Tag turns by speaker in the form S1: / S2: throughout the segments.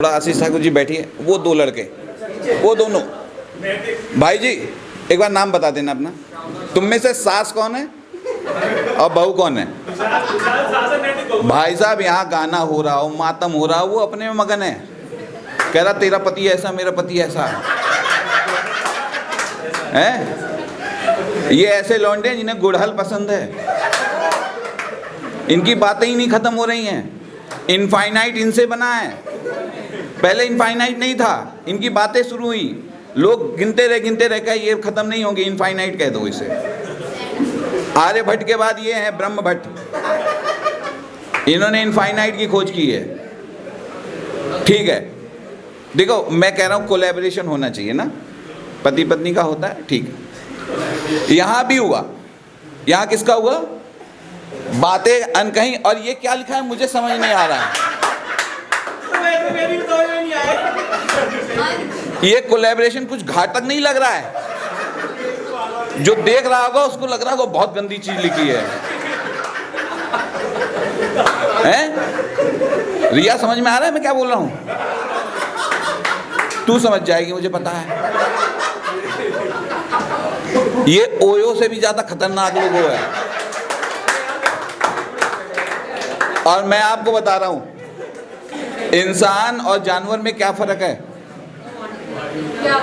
S1: थोड़ा आशीष ठाकुर जी बैठिए, वो दो लड़के, वो दोनों भाई जी एक बार नाम बता देना अपना। तुम में से सास कौन है और बहू कौन है? भाई साहब यहाँ गाना हो रहा हो, मातम हो रहा हो, वो अपने में मगन है। कह रहा तेरा पति ऐसा, मेरा पति ऐसा है। ये ऐसे लौंडे जिन्हें गुड़हल पसंद है, इनकी बातें ही नहीं खत्म हो रही हैं। इनफाइनाइट इनसे बना है, पहले इनफाइनाइट नहीं था, इनकी बातें शुरू हुई, लोग गिनते रह कर ये खत्म नहीं होंगे, इनफाइनाइट कह दो इसे। आर्यभट्ट के बाद ये है ब्रह्मभट्ट, इन्होंने इनफाइनाइट की खोज की है। ठीक है, देखो मैं कह रहा हूँ कोलैबोरेशन होना चाहिए ना, पति पत्नी का होता है, ठीक है। यहाँ भी हुआ, यहाँ किसका हुआ? बातें अनकहीं, और ये क्या लिखा है मुझे समझ नहीं आ रहा है। ये कोलैबोरेशन कुछ घातक नहीं लग रहा है, जो देख रहा होगा उसको लग रहा होगा बहुत गंदी चीज लिखी है, हैं? रिया समझ में आ रहा है मैं क्या बोल रहा हूं? तू समझ जाएगी, मुझे पता है। ये ओयो से भी ज्यादा खतरनाक लोगों है। और मैं आपको बता रहा हूं, इंसान और जानवर में क्या फर्क है?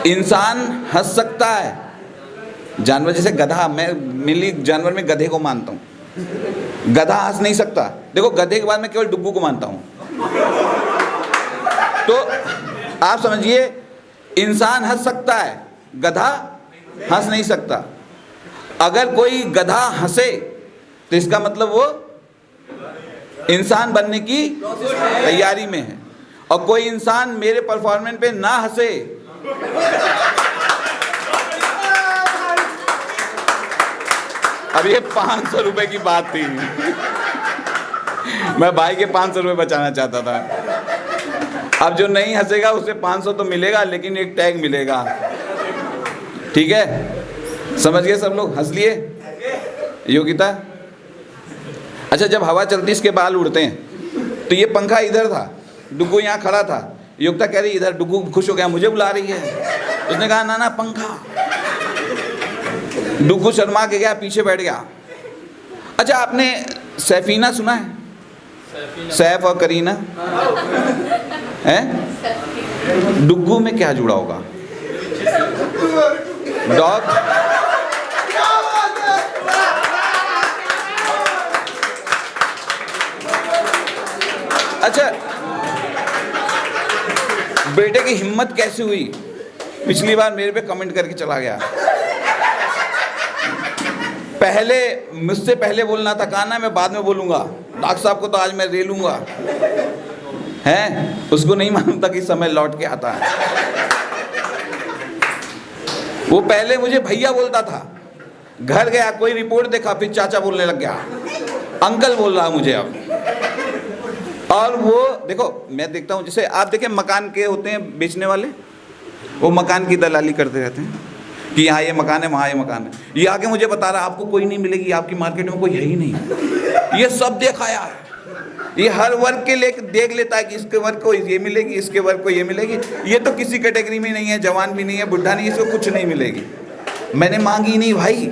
S1: इंसान हंस सकता है, जानवर जैसे गधा, मैं मेनली जानवर में गधे को मानता हूं, गधा हंस नहीं सकता। देखो गधे के बाद मैं केवल डुग्गू को मानता हूं। तो आप समझिए, इंसान हंस सकता है, गधा हंस नहीं सकता। अगर कोई गधा हंसे तो इसका मतलब वो इंसान बनने की तैयारी में है, और कोई इंसान मेरे परफॉर्मेंस पे ना हंसे अब ये 500 रुपए की बात थी, मैं भाई के 500 रुपए बचाना चाहता था। अब जो नहीं हंसेगा उसे 500 तो मिलेगा, लेकिन एक टैग मिलेगा। ठीक है, समझ गए सब लोग? हंस लिए? योगिता, अच्छा जब हवा चलती इसके बाल उड़ते हैं, तो ये पंखा इधर था, डुग्गू यहाँ खड़ा था, योगिता कह रही इधर, डुग्गू खुश हो गया मुझे बुला रही है, उसने कहा ना ना पंखा। डुग्गू शर्मा के गया, पीछे बैठ गया। अच्छा आपने सैफीना सुना है? सैफ और करीना हैं? डुग्गू में क्या जुड़ा होगा? डॉग। अच्छा बेटे की हिम्मत कैसे हुई? पिछली बार मेरे पे कमेंट करके चला गया। पहले मुझसे पहले बोलना था, कहा ना मैं बाद में बोलूंगा, डॉक्टर साहब को तो आज मैं ले लूंगा, हैं? उसको नहीं मालूम था कि समय लौट के आता है। वो पहले मुझे भैया बोलता था, घर गया कोई रिपोर्ट देखा फिर चाचा बोलने लग गया, अंकल बोल रहा मुझे अब। और वो देखो मैं देखता हूँ, जैसे आप देखें मकान के होते हैं बेचने वाले, वो मकान की दलाली करते रहते हैं कि यहाँ ये मकान है, वहाँ ये मकान है। ये आके मुझे बता रहा है आपको कोई नहीं मिलेगी, आपकी मार्केट में कोई है ही नहीं। ये सब देखाया है, ये हर वर्ग के लिए देख लेता है कि इसके वर्ग को ये मिलेगी, इसके वर्ग को ये मिलेगी। ये तो किसी कैटेगरी में नहीं है, जवान भी नहीं है, बुढ़ा नहीं है, इसको कुछ नहीं मिलेगी। मैंने मांगी नहीं भाई।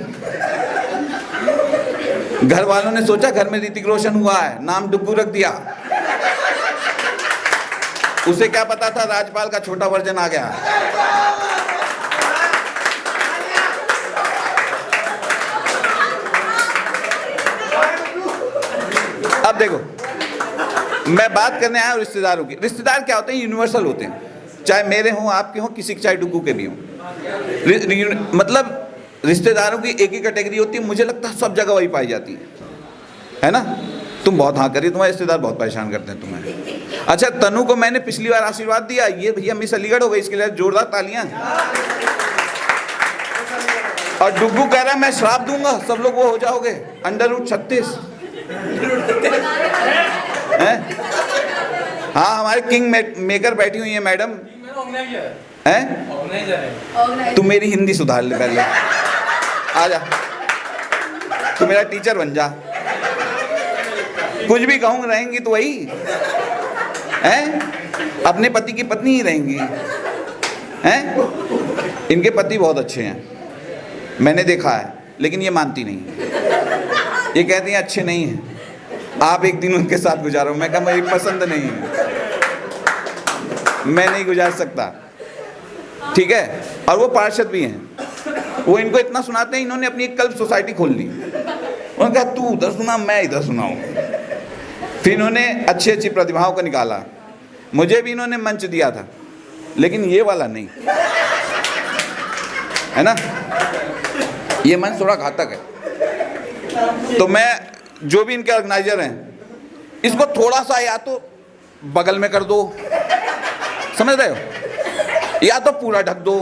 S1: घर वालों ने सोचा घर में ऋतिक रोशन हुआ है, नाम डुग्गू रख दिया। उसे क्या पता था राजपाल का छोटा वर्जन आ गया। अब देखो मैं बात करने आया हूं रिश्तेदारों की। रिश्तेदार क्या होते हैं? यूनिवर्सल होते हैं, चाहे मेरे हों, आपके हों, किसी के, चाहे डुग्गू के भी हों। मतलब रिश्तेदारों की एक ही कैटेगरी होती है, मुझे लगता है सब जगह वही पाई जाती है ना? तुम बहुत हाँ करिए, तुम्हारे रिश्तेदार बहुत परेशान करते हैं तुम्हें। अच्छा तनु को मैंने पिछली बार आशीर्वाद दिया, ये भैया मिस अलीगढ़ हो गई, इसके लिए जोरदार तालियां। और डुग्गू कह रहा है मैं श्राप दूंगा, सब लोग वो हो जाओगे अंडर 36 हैं? हाँ हमारे किंग मेकर बैठी हुई है मैडम, हैं? तू मेरी हिंदी सुधार ले पहले, आ जा, तू मेरा टीचर बन जा। कुछ भी कहूँ रहेंगी तो वही, हैं? अपने पति की पत्नी ही रहेंगी हैं? इनके पति बहुत अच्छे हैं, मैंने देखा है, लेकिन ये मानती नहीं। ये कहती हैं अच्छे नहीं हैं, आप एक दिन उनके साथ गुजारो। मैं कहा मेरी पसंद नहीं है, मैं नहीं गुजार सकता, ठीक है। और वो पार्षद भी हैं, वो इनको इतना सुनाते हैं, इन्होंने अपनी एक कल्प सोसाइटी खोल ली। उन्होंने कहा तू उधर सुना, मैं इधर सुनाऊं। फिर इन्होंने अच्छी अच्छी प्रतिभाओं को निकाला, मुझे भी इन्होंने मंच दिया था, लेकिन ये वाला नहीं, है ना। ये मंच थोड़ा घातक है। तो मैं, जो भी इनके ऑर्गेनाइजर हैं, इसको थोड़ा सा या तो बगल में कर दो, समझ रहे हो, या तो पूरा ढक दो।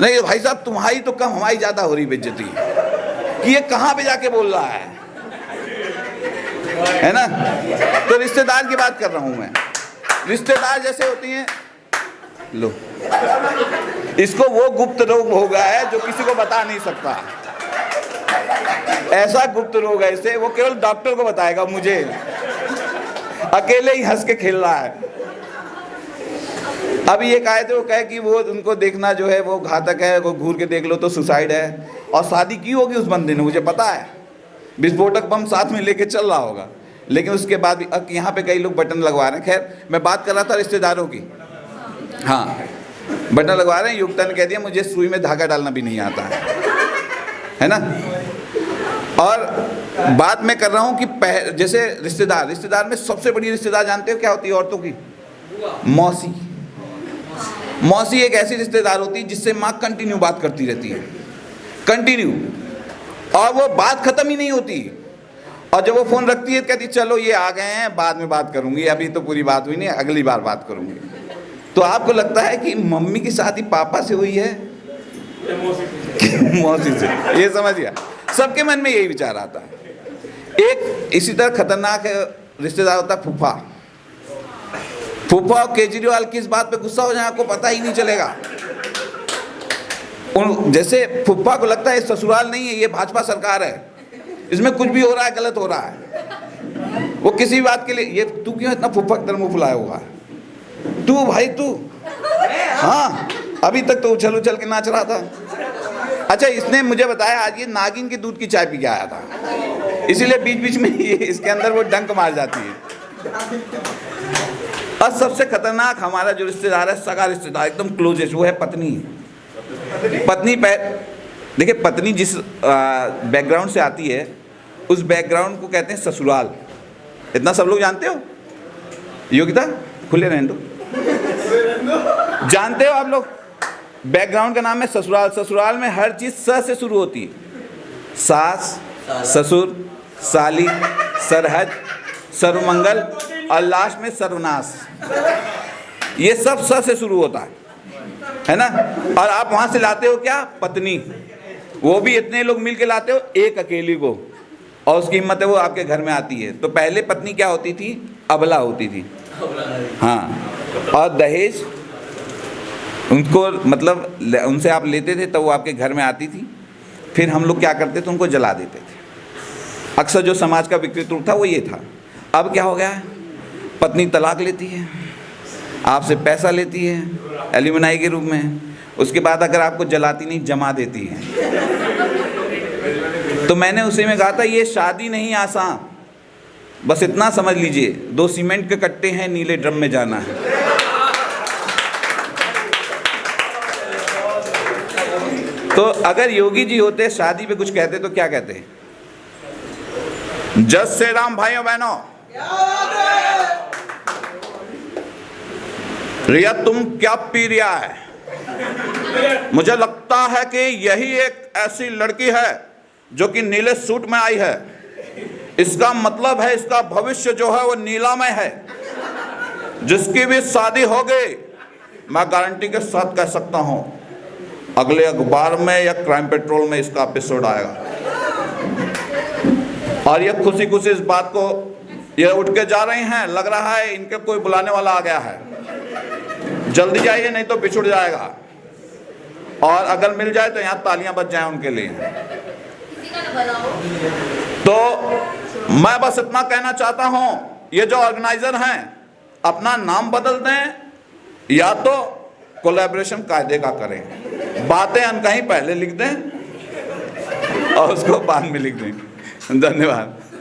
S1: नहीं भाई साहब, तुम्हारी तो कम, हमारी ज्यादा हो रही बेइज्जती कि ये कहाँ पे जाके बोल रहा है ना। तो रिश्तेदार की बात कर रहा हूं मैं। रिश्तेदार जैसे होती हैं, लो, इसको वो गुप्त रोग हो गया है जो किसी को बता नहीं सकता। ऐसा गुप्त रोग है इसे, वो केवल डॉक्टर को बताएगा, मुझे अकेले ही हंस के खेल रहा है। अभी ये कहे थे, वो कहे कि वो उनको देखना जो है वो घातक है, वो घूर के देख लो तो सुसाइड है। और शादी की होगी उस बंदे ने, मुझे पता है, विस्फोटक बम साथ में लेके चल रहा होगा, लेकिन उसके बाद भी अब यहाँ पे कई लोग बटन लगवा रहे हैं। खैर, मैं बात कर रहा था रिश्तेदारों की। हाँ, बटन लगवा रहे हैं। युक्ता ने कह दिया मुझे सुई में धागा डालना भी नहीं आता है ना। और बात मैं कर रहा हूँ कि जैसे रिश्तेदार में सबसे बड़ी रिश्तेदार जानते हो क्या होती है औरतों की? मौसी। मौसी एक ऐसी रिश्तेदार होती है जिससे माँ कंटिन्यू बात करती रहती है, कंटिन्यू, और वो बात खत्म ही नहीं होती। और जब वो फोन रखती है तो कहती चलो ये आ गए हैं, बाद में बात करूंगी, अभी तो पूरी बात हुई नहीं, अगली बार बात करूंगी। तो आपको लगता है कि मम्मी की शादी पापा से हुई है मौसी से? ये समझ गया, सबके मन में यही विचार आता है। एक इसी तरह खतरनाक रिश्तेदार होता है फूफा। फूफा और केजरीवाल किस बात पे गुस्सा हो जाए आपको पता ही नहीं चलेगा। जैसे फूफा को लगता है ससुराल नहीं है, ये भाजपा सरकार है, इसमें कुछ भी हो रहा है गलत हो रहा है। वो किसी बात के लिए, ये तू क्यों इतना फूफा की तरह मुंह फुलाया हुआ है, तू भाई तू, हाँ अभी तक तो उछल उछल के नाच रहा था। अच्छा, इसने मुझे बताया आज ये नागिन के दूध की चाय पी के आया था, इसीलिए बीच बीच में ये इसके अंदर वो डंक मार जाती है। और सबसे खतरनाक हमारा जो रिश्तेदार है, सगा रिश्तेदार एकदम क्लोजेस्ट, वो है पत्नी। पत्नी देखिए, पत्नी जिस बैकग्राउंड से आती है उस बैकग्राउंड को कहते हैं ससुराल। इतना सब लोग जानते हो? योग्यता खुले रहने दो, जानते हो आप लोग? बैकग्राउंड का नाम है ससुराल। ससुराल में हर चीज स से शुरू होती है, सास, ससुर, साली, सरहद, सर्वमंगल और लास्ट में सर्वनाश। ये सब स से शुरू होता है ना। और आप वहां से लाते हो क्या? पत्नी। वो भी इतने लोग मिल के लाते हो एक अकेली को, और उसकी हिम्मत है वो आपके घर में आती है। तो पहले पत्नी क्या होती थी? अबला होती थी, हाँ। और दहेज उनको, मतलब उनसे आप लेते थे तब वो आपके घर में आती थी। फिर हम लोग क्या करते थे? उनको जला देते थे। अक्सर जो समाज का विकृत रूप था वो ये था। अब क्या हो गया है? पत्नी तलाक लेती है, आपसे पैसा लेती है एल्यूमिनाई के रूप में, उसके बाद अगर आपको जलाती नहीं जमा देती है। तो मैंने उसी में कहा था ये शादी नहीं आसान, बस इतना समझ लीजिए, 2 सीमेंट के कट्टे हैं, नीले ड्रम में जाना है। तो अगर योगी जी होते शादी पे कुछ कहते तो क्या कहते? जय श्री राम भाइयों बहनों। रिया तुम क्या पी रिया है? मुझे लगता है कि यही एक ऐसी लड़की है जो कि नीले सूट में आई है। इसका मतलब है इसका भविष्य जो है वो नीलामय है। जिसकी भी शादी हो गई, मैं गारंटी के साथ कह सकता हूं अगले अखबार में या क्राइम पेट्रोल में इसका एपिसोड आएगा। और ये खुशी खुशी इस बात को ये उठ के जा रही हैं, लग रहा है इनके कोई बुलाने वाला आ गया है। जल्दी जाइए नहीं तो बिछुड़ जाएगा। और अगर मिल जाए तो यहाँ तालियां बज जाएं उनके लिए। तो मैं बस इतना कहना चाहता हूं, ये जो ऑर्गेनाइजर हैं अपना नाम बदल दें या तो कोलैबोरेशन कायदे का करें, बातें अनकहीं पहले लिख दें और उसको बाद में लिख दें। धन्यवाद।